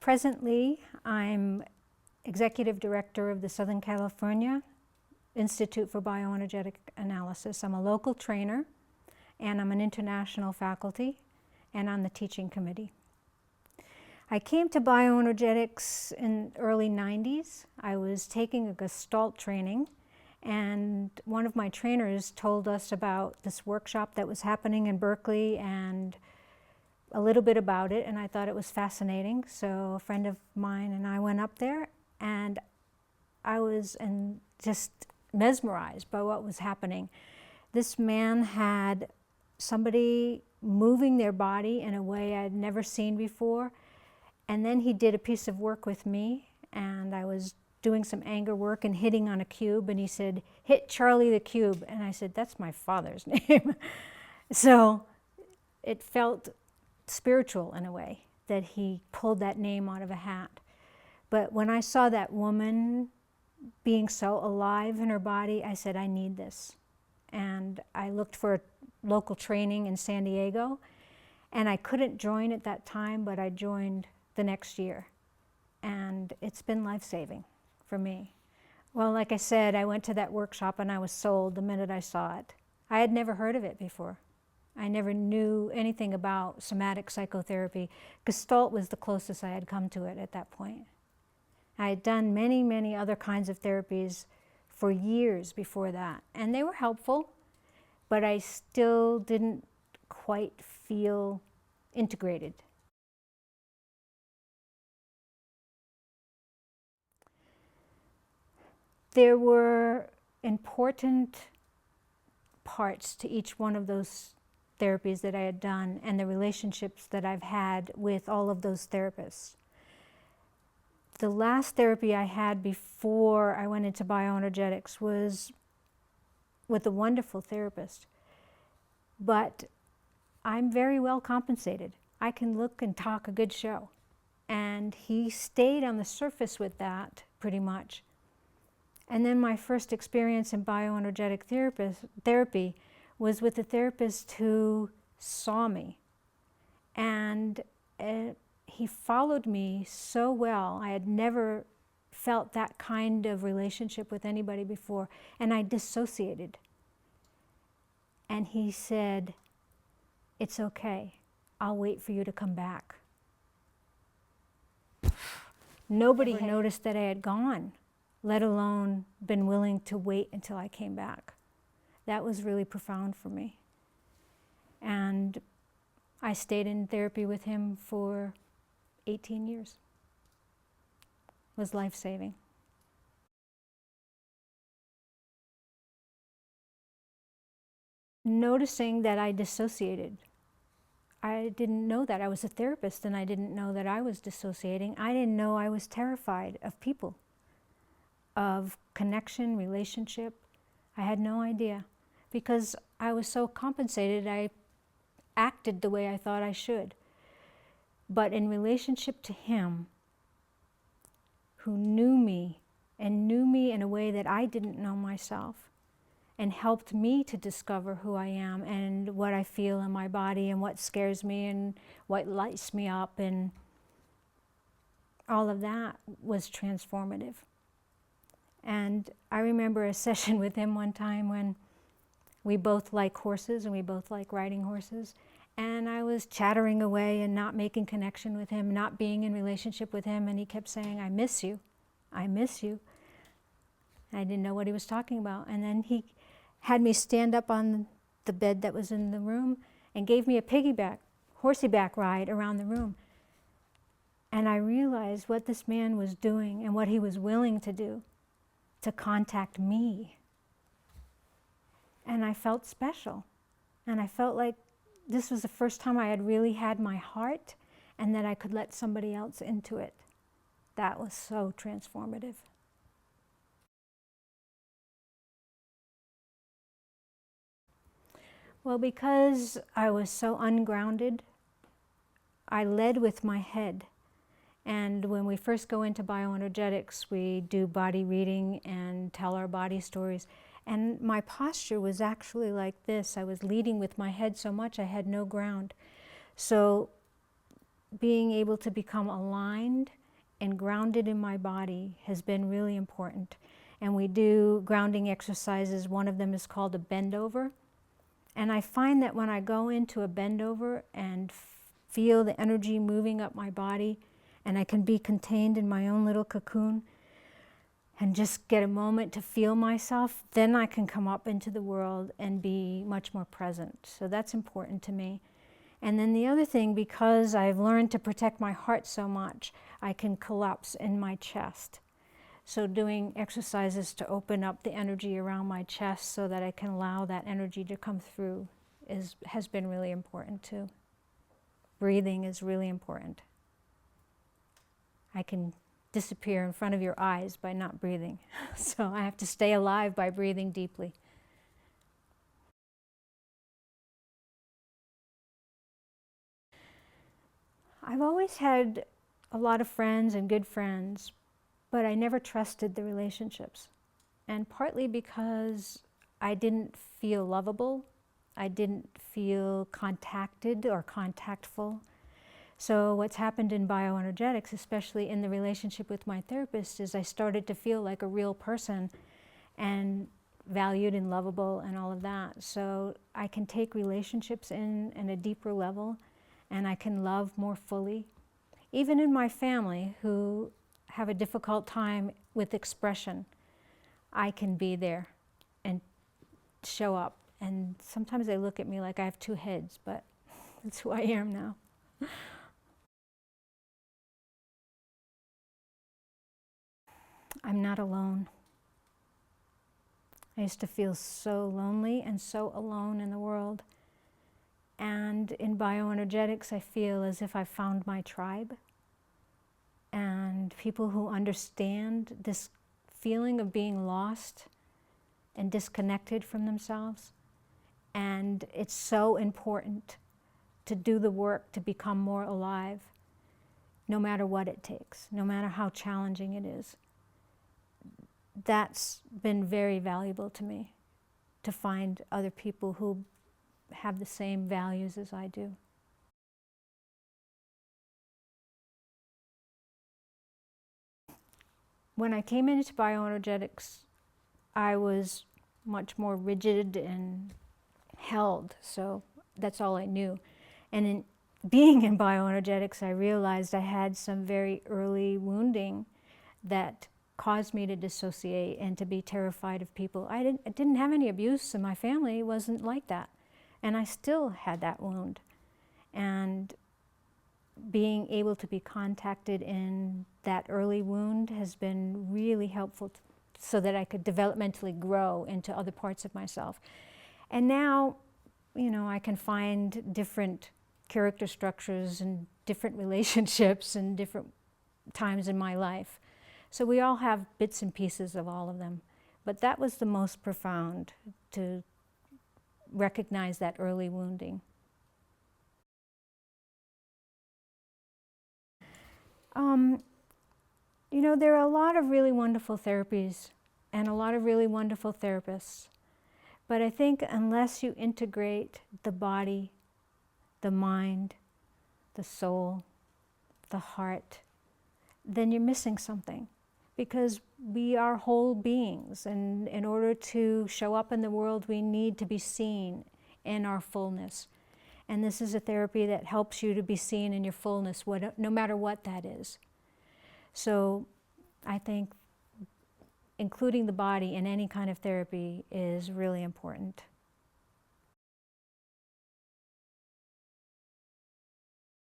Presently, I'm Executive Director of the Southern California Institute for Bioenergetic Analysis. I'm a local trainer, and I'm an international faculty, and on the teaching committee. I came to bioenergetics in early 90s. I was taking a Gestalt training, and one of my trainers told us about this workshop that was happening in Berkeley and a little bit about it, and I thought it was fascinating. So a friend of mine and I went up there, and I was just mesmerized by what was happening. This man had somebody moving their body in a way I'd never seen before, and then he did a piece of work with me, and I was doing some anger work and hitting on a cube, and he said, "Hit Charlie the cube," and I said, "That's my father's name." So it felt spiritual in a way that he pulled that name out of a hat. But when I saw that woman being so alive in her body, I said, I need this. And I looked for a local training in San Diego, and I couldn't join at that time, but I joined the next year. And it's been life-saving for me. Well, like I said, I went to that workshop and I was sold the minute I saw it. I had never heard of it before. I never knew anything about somatic psychotherapy. Gestalt was the closest I had come to it at that point. I had done many, many other kinds of therapies for years before that, and they were helpful, but I still didn't quite feel integrated. There were important parts to each one of those therapies that I had done and the relationships that I've had with all of those therapists. The last therapy I had before I went into bioenergetics was with a wonderful therapist, but I'm very well compensated. I can look and talk a good show, and he stayed on the surface with that pretty much. And then my first experience in bioenergetic therapy was with a therapist who saw me, and he followed me so well. I had never felt that kind of relationship with anybody before, and I dissociated. And he said, "It's okay, I'll wait for you to come back." Nobody had noticed that I had gone, let alone been willing to wait until I came back. That was really profound for me. And I stayed in therapy with him for 18 years. It was life-saving. Noticing that I dissociated. I didn't know that. I was a therapist, and I didn't know that I was dissociating. I didn't know I was terrified of people, of connection, relationship. I had no idea. Because I was so compensated, I acted the way I thought I should. But in relationship to him, who knew me, and knew me in a way that I didn't know myself, and helped me to discover who I am and what I feel in my body and what scares me and what lights me up, and all of that was transformative. And I remember a session with him one time when we both like horses and we both like riding horses, and I was chattering away and not making connection with him, not being in relationship with him, and he kept saying, "I miss you, I miss you." I didn't know what he was talking about. And then he had me stand up on the bed that was in the room and gave me a piggyback, horseyback ride around the room. And I realized what this man was doing and what he was willing to do to contact me. And I felt special. And I felt like this was the first time I had really had my heart, and that I could let somebody else into it. That was so transformative. Well, because I was so ungrounded, I led with my head. And when we first go into bioenergetics, we do body reading and tell our body stories. And my posture was actually like this. I was leading with my head so much I had no ground. So being able to become aligned and grounded in my body has been really important. And we do grounding exercises. One of them is called a bend over. And I find that when I go into a bend over and feel the energy moving up my body, and I can be contained in my own little cocoon and just get a moment to feel myself, then I can come up into the world and be much more present. So that's important to me. And then the other thing, because I've learned to protect my heart so much, I can collapse in my chest. So doing exercises to open up the energy around my chest so that I can allow that energy to come through has been really important too. Breathing is really important. I can disappear in front of your eyes by not breathing. So I have to stay alive by breathing deeply. I've always had a lot of friends and good friends, but I never trusted the relationships. And partly because I didn't feel lovable, I didn't feel contacted or contactful. So what's happened in bioenergetics, especially in the relationship with my therapist, is I started to feel like a real person and valued and lovable and all of that. So I can take relationships in a deeper level, and I can love more fully. Even in my family, who have a difficult time with expression, I can be there and show up. And sometimes they look at me like I have two heads, but that's who I am now. I'm not alone. I used to feel so lonely and so alone in the world. And in bioenergetics, I feel as if I found my tribe and people who understand this feeling of being lost and disconnected from themselves. And it's so important to do the work to become more alive, no matter what it takes, no matter how challenging it is. That's been very valuable to me, to find other people who have the same values as I do. When I came into bioenergetics, I was much more rigid and held, so that's all I knew. And in being in bioenergetics, I realized I had some very early wounding that caused me to dissociate and to be terrified of people. I didn't have any abuse, and my family wasn't like that. And I still had that wound. And being able to be contacted in that early wound has been really helpful so that I could developmentally grow into other parts of myself. And now, you know, I can find different character structures and different relationships and different times in my life. So we all have bits and pieces of all of them. But that was the most profound, to recognize that early wounding. You know, there are a lot of really wonderful therapies and a lot of really wonderful therapists. But I think unless you integrate the body, the mind, the soul, the heart, then you're missing something. Because we are whole beings, and in order to show up in the world, we need to be seen in our fullness. And this is a therapy that helps you to be seen in your fullness, no matter what that is. So I think including the body in any kind of therapy is really important.